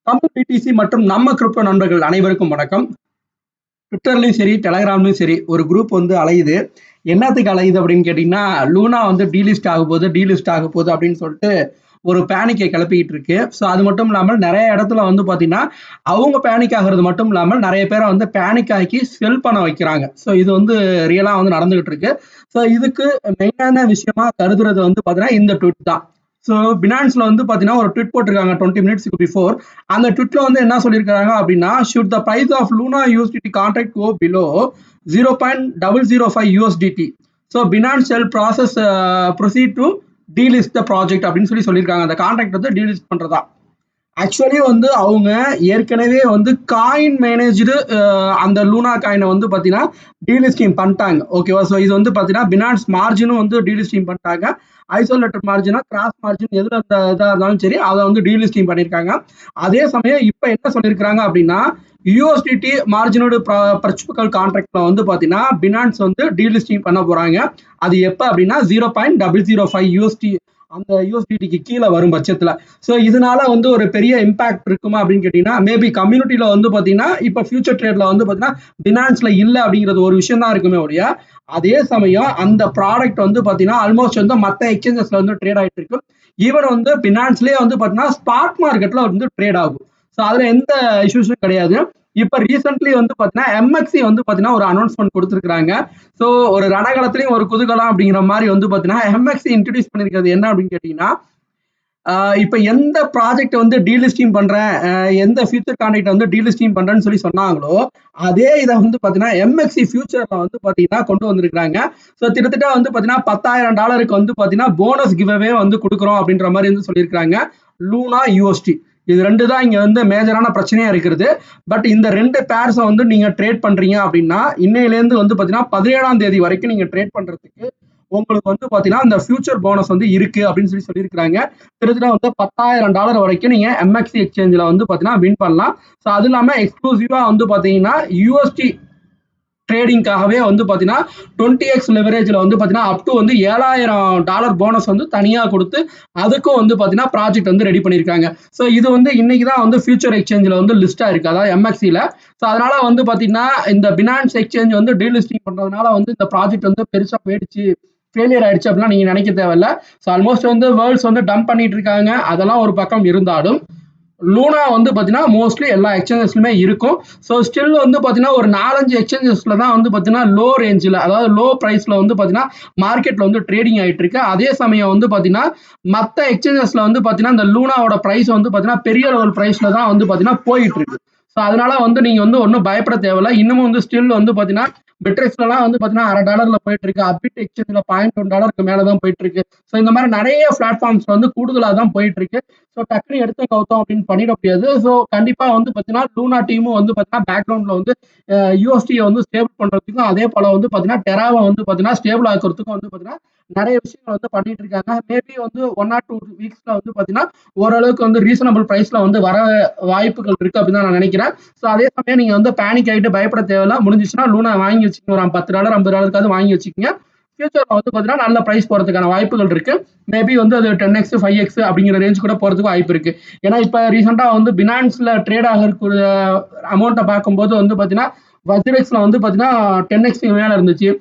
Tamil BDC மற்றும் நம்ம crypto நண்பர்கள் அனைவருக்கும் வணக்கம். ட்விட்டர்லையும் சரி டெலகிராம்லையும் சரி ஒரு குரூப் வந்து அலையுது. என்னத்துக்கு அலையுது அப்படின்னு கேட்டிங்கன்னா, லூனா வந்து டீலிஸ்ட் ஆக போகுது அப்படின்னு சொல்லிட்டு ஒரு பேனிக்கை கிளப்பிக்கிட்டு இருக்கு. ஸோ அது மட்டும் இல்லாமல் நிறைய இடத்துல வந்து பார்த்தீங்கன்னா, அவங்க பேனிக் ஆகிறது மட்டும் இல்லாமல் நிறைய பேரை வந்து பேனிக் ஆக்கி செல் பண்ண வைக்கிறாங்க. ஸோ இது வந்து ரியலாக வந்து நடந்துகிட்டு இருக்கு. ஸோ இதுக்கு மெயினான விஷயமா கருதுறது வந்து பார்த்தீங்கன்னா இந்த ட்விட் தான். ஸோ பினான்ஸ்ல வந்து பார்த்தீங்கன்னா ஒரு ட்விட் போட்டிருக்காங்க 20 மினிட்ஸ்க்கு பிஃபோர். அந்த ட்விட்ல வந்து என்ன சொல்லியிருக்காங்க அப்படின்னா, should the price of Luna USDT contract go below 0.005 USDT. So Binance sell process proceed to delist the project அப்படின்னு சொல்லியிருக்காங்க. அந்த கான்ட்ராக்ட் வந்து டீலிஸ்ட் பண்றதா. ஆக்சுவலி வந்து அவங்க ஏற்கனவே வந்து காயின் மேனேஜ்டு அந்த லூனா காயினை வந்து பார்த்தீங்கன்னா டீலிஸ்டிங் பண்ணிட்டாங்க. ஓகேவா? ஸோ இது வந்து பார்த்தீங்கன்னா பினான்ஸ் மார்ஜினும் வந்து டீலிஸ்டிங் பண்ணிட்டாங்க. ஐசோலேட்டட் மார்ஜினா கிராஸ் மார்ஜின் எதுல இதாக இருந்தாலும் சரி அதை வந்து டீலிஸ்டிங் பண்ணியிருக்காங்க. அதே சமயம் இப்போ என்ன சொல்லியிருக்காங்க அப்படின்னா, யூஎஸ்டிடி மார்ஜினோட பர்ச்சுபல் கான்ட்ராக்ட்ல வந்து பார்த்தீங்கன்னா பினான்ஸ் வந்து டீலிஸ்டிங் பண்ண போறாங்க. அது எப்போ அப்படின்னா 0.005 USD அந்த யூஎஸ்டிடிக்கு கீழே வரும் பட்சத்தில். ஸோ இதனால வந்து ஒரு பெரிய இம்பாக்ட் இருக்குமா அப்படின்னு கேட்டீங்கன்னா, மேபி கம்யூனிட்டியில வந்து பார்த்தீங்கன்னா இப்போ ஃபியூச்சர் ட்ரேட்ல வந்து பார்த்தீங்கன்னா பினான்ஸ்ல இல்லை அப்படிங்கிறது ஒரு விஷயம் தான் இருக்குமே ஒழிய, அதே சமயம் அந்த ப்ராடக்ட் வந்து பார்த்தீங்கன்னா ஆல்மோஸ்ட் வந்து மற்ற எக்ஸ்சேஞ்சஸ்ல வந்து ட்ரேட் ஆகிட்டு இருக்கு. ஈவன் வந்து பினான்ஸ்லேயே வந்து பார்த்தீங்கன்னா ஸ்பாட் மார்க்கெட்ல வந்து ட்ரேட் ஆகும். ஸோ அதுல எந்த இஷ்யூஸும் கிடையாது. இப்ப ரீசென்ட்லி வந்து பாத்தீங்கன்னா எம்எக்சி வந்து பாத்தீங்கன்னா ஒரு அனௌன்ஸ்மெண்ட் கொடுத்துருக்காங்க. ஸோ ஒரு ரணகலத்திலையும் ஒரு குதூகலம் அப்படிங்கிற மாதிரி வந்து பாத்தீங்கன்னா எம்எக்சி இன்ட்ரடியூஸ் பண்ணிருக்கிறது என்ன அப்படின்னு கேட்டீங்கன்னா, இப்ப எந்த ப்ராஜெக்ட் வந்து டீலிஸ்டிங் பண்றேன், எந்த ஃபியூச்சர் கான்ட்ராக்ட் வந்து டீலிஸ்டிங் பண்றேன்னு சொல்லி சொன்னாங்களோ அதே இதை வந்து பாத்தீங்கன்னா எம்எக்சி ஃபியூச்சர்ல வந்து பாத்தீங்கன்னா கொண்டு வந்திருக்காங்க. ஸோ கிட்டத்தட்ட வந்து பாத்தீங்கன்னா $10,000 வந்து பாத்தீங்கன்னா போனஸ் கிவ்அவே வந்து கொடுக்குறோம் அப்படின்ற மாதிரி வந்து சொல்லியிருக்காங்க. லூனா யூஎஸ்டி இது ரெண்டு தான் இங்க வந்து மேஜரான பிரச்சனையா இருக்கிறது. பட் இந்த ரெண்டு பேர்ஸை வந்து நீங்க ட்ரேட் பண்றீங்க அப்படின்னா இன்னையிலேருந்து வந்து பாத்தீங்கன்னா 17ஆம் தேதி வரைக்கும் நீங்க ட்ரேட் பண்றதுக்கு உங்களுக்கு வந்து பாத்தீங்கன்னா இந்த ஃபியூச்சர் போனஸ் வந்து இருக்கு அப்படின்னு சொல்லியிருக்காங்க. கிட்டத்தட்ட வந்து $10,000 வரைக்கும் நீங்க எம்எக்சி எக்ஸ்சேஞ்சில் வந்து பாத்தீங்கன்னா வின் பண்ணலாம். ஸோ அது இல்லாம எக்ஸ்க்ளூசிவா வந்து பாத்தீங்கன்னா யூஎஸ்டி ட்ரேடிங்காகவே வந்து பாத்தீங்கன்னா 20x லெவரேஜ்ல வந்து பாத்தீங்கன்னா அப் டு வந்து $7,000 போனஸ் வந்து தனியா கொடுத்து அதுக்கும் வந்து பாத்தீங்கன்னா ப்ராஜெக்ட் வந்து ரெடி பண்ணிருக்காங்க. ஸோ இது வந்து இன்னைக்கு தான் வந்து ஃபியூச்சர் எக்ஸ்சேஞ்சில் வந்து லிஸ்ட் ஆயிருக்கு, அதாவது எம்எக்சில. ஸோ அதனால வந்து பாத்தீங்கன்னா இந்த பினான்ஸ் எக்ஸ்சேஞ்ச் வந்து டீலிஸ்டிங் பண்றதுனால வந்து இந்த ப்ராஜெக்ட் வந்து பெருசா போயிடுச்சு, ஃபெயிலியர் ஆயிடுச்சு அப்படிலாம் நீங்க நினைக்க தேவையில்ல. ஸோ ஆல்மோஸ்ட் வந்து வேர்ல்ட்ஸ் வந்து டம்ப் பண்ணிட்டு இருக்காங்க. அதெல்லாம் ஒரு பக்கம் இருந்தாலும் லூனா வந்து பாத்தீங்கன்னா மோஸ்ட்லி எல்லா எக்ஸ்சேஞ்சஸ்லுமே இருக்கும். ஸோ ஸ்டில் வந்து பாத்தீங்கன்னா ஒரு 4-5 எக்ஸ்சேஞ்சஸ்ல தான் வந்து பாத்தீங்கன்னா லோ ரேஞ்சில், அதாவது லோ பிரைஸ்ல வந்து பாத்தீங்கன்னா மார்க்கெட்ல வந்து ட்ரேடிங் ஆயிட்டு இருக்கு. அதே சமயம் வந்து பாத்தீங்கன்னா மற்ற எக்ஸ்சேஞ்சஸ்ல வந்து பாத்தீங்கன்னா இந்த லூனாவோட பிரைஸ் வந்து பாத்தீங்கன்னா பெரிய லெவல் பிரைஸ்ல தான் வந்து பாத்தீங்கன்னா போயிட்டு இருக்கு. ஸோ அதனால வந்து நீங்க வந்து ஒன்றும் பயப்பட தேவையில்ல. இன்னமும் வந்து ஸ்டில் வந்து பாத்தீங்கன்னா பிட்ரெக்ஸ்லாம் வந்து பாத்தீங்கன்னா $1/2 போயிட்டு இருக்கு. அபிட் எக்ஸ்சேஞ்சில் $0.1 மேல தான் போயிட்டு இருக்கு. ஸோ இந்த மாதிரி நிறைய பிளாட்ஃபார்ம்ஸ் வந்து கூடுதலாக தான் போயிட்டு இருக்கு. ஸோ டக்குனு எடுத்து கவுத்தோம் அப்படின்னு பண்ணிட முடியாது. ஸோ கண்டிப்பா வந்து பாத்தீங்கன்னா லூனா டீமும் வந்து பாத்தீங்கன்னா பேக்ரவுண்ட்ல வந்து யூஎஸ்டியை வந்து ஸ்டேபிள் பண்றதுக்கும் அதே போல வந்து பாத்தீங்கன்னா டெராவை வந்து பாத்தீங்கன்னா ஸ்டேபிள் ஆக்குறதுக்கும் வந்து பாத்தீங்கன்னா நிறைய விஷயங்கள் வந்து பண்ணிட்டு இருக்காங்க. மேபி வந்து 1 or 2 வீக்ஸ்ல வந்து பாத்தீங்கன்னா ஓரளவுக்கு வந்து ரீசனபிள் பிரைஸ்ல வந்து வர வாய்ப்புகள் இருக்கு அப்படின்னு தான் நான் நினைக்கிறேன். ஸோ அதே சமயம் நீங்க வந்து பேனிக் ஆகிட்டு பயப்பட தேவையில்ல. முடிஞ்சிச்சுன்னா லூனா வாங்கி வச்சுக்கோங்க, ஒரு $10 $50 வாங்கி வச்சுக்கோங்க. ஃபியூச்சர்ல வந்து பாத்தீங்கன்னா நல்ல பிரைஸ் போறதுக்கான வாய்ப்புகள் இருக்கு. மேபி வந்து அது 10x 5x அப்படிங்கிற ரேஞ்ச் கூட போறதுக்கு வாய்ப்பு இருக்கு. ஏன்னா இப்ப ரீசெண்டா வந்து பினான்ஸ்ல ட்ரேட் ஆகக்கூடிய அமௌண்ட்டை பார்க்கும்போது வந்து பாத்தீங்கன்னா வஜ்ரெக்ஸ்ல வந்து பாத்தீங்கன்னா 10x மேல இருந்துச்சு.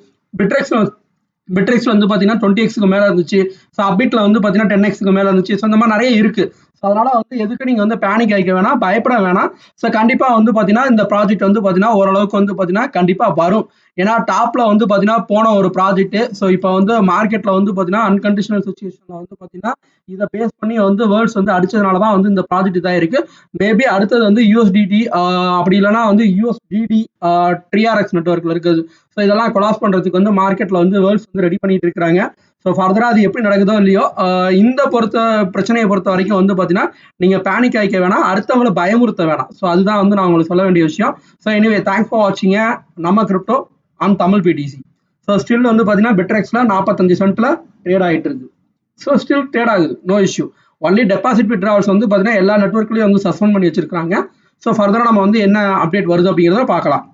பிட்ரெக்ஸ்ல வந்து பாத்தீங்கன்னா 20x மேல இருந்துச்சு. ஸோ அபிட்ல வந்து பாத்தீங்கன்னா 10x மேல இருந்துச்சு. ஸோ இந்த மாதிரி நிறைய இருக்கு. ஸோ அதனால வந்து எதுக்கு நீங்க வந்து பேனிக் ஆகிக்க வேணாம், பயப்பட வேணாம். ஸோ கண்டிப்பா வந்து பாத்தீங்கன்னா இந்த ப்ராஜெக்ட் வந்து பாத்தீங்கன்னா ஓரளவுக்கு வந்து பாத்தீங்கன்னா கண்டிப்பா வரும். ஏன்னா டாப்ல வந்து பாத்தீங்கன்னா போன ஒரு ப்ராஜெக்ட். ஸோ இப்போ வந்து மார்க்கெட்ல வந்து பாத்தீங்கன்னா அன்கண்டிஷனல் சுச்சுவேஷன்ல வந்து பாத்தீங்கன்னா இதை பேஸ் பண்ணி வந்து வேர்ல்ட்ஸ் வந்து அடிச்சதுனால தான் வந்து இந்த ப்ராஜெக்ட் இதாக இருக்கு. மேபி அடுத்தது வந்து யூஎஸ்டிடி அப்படி இல்லைன்னா வந்து யூஎஸ்டிடி ட்ரிஆர்எக்ஸ் நெட்வொர்க்ல இருக்குது. ஸோ இதெல்லாம் கொலாப்ஸ் பண்றதுக்கு வந்து மார்க்கெட்ல வந்து வேர்ல்ட்ஸ் வந்து ரெடி பண்ணிட்டு இருக்காங்க. ஸோ ஃபர்தரா அது எப்படி நடக்குதோ இல்லையோ, இந்த பிரச்சனையை பொறுத்த வரைக்கும் வந்து பாத்தீங்கன்னா நீங்க பேனிக் ஆகிக்க வேணாம், அடுத்தவங்களை பயமுறுத்த வேணாம். ஸோ அதுதான் வந்து நான் உங்களுக்கு சொல்ல வேண்டிய விஷயம். ஸோ எனிவே தேங்க்ஸ் ஃபார் வாட்சிங் நம்ம crypto on Tamil BTC. So still வந்து பாத்தீங்கன்னா பிட்ரெக்ஸ்ல 45 சென்ட்ல ட்ரேட் ஆகிட்டு இருக்கு. ஸோ ஸ்டில் ட்ரேட் ஆகுது, no issue. Only deposit withdrawals வந்து பாத்தீங்கன்னா எல்லா நெட்வொர்க்லயும் வந்து சஸ்பெண்ட் பண்ணி வச்சிருக்காங்க. ஸோ ஃபர்தரா நம்ம வந்து என்ன அப்டேட் வருது அப்படிங்கிறத பார்க்கலாம்.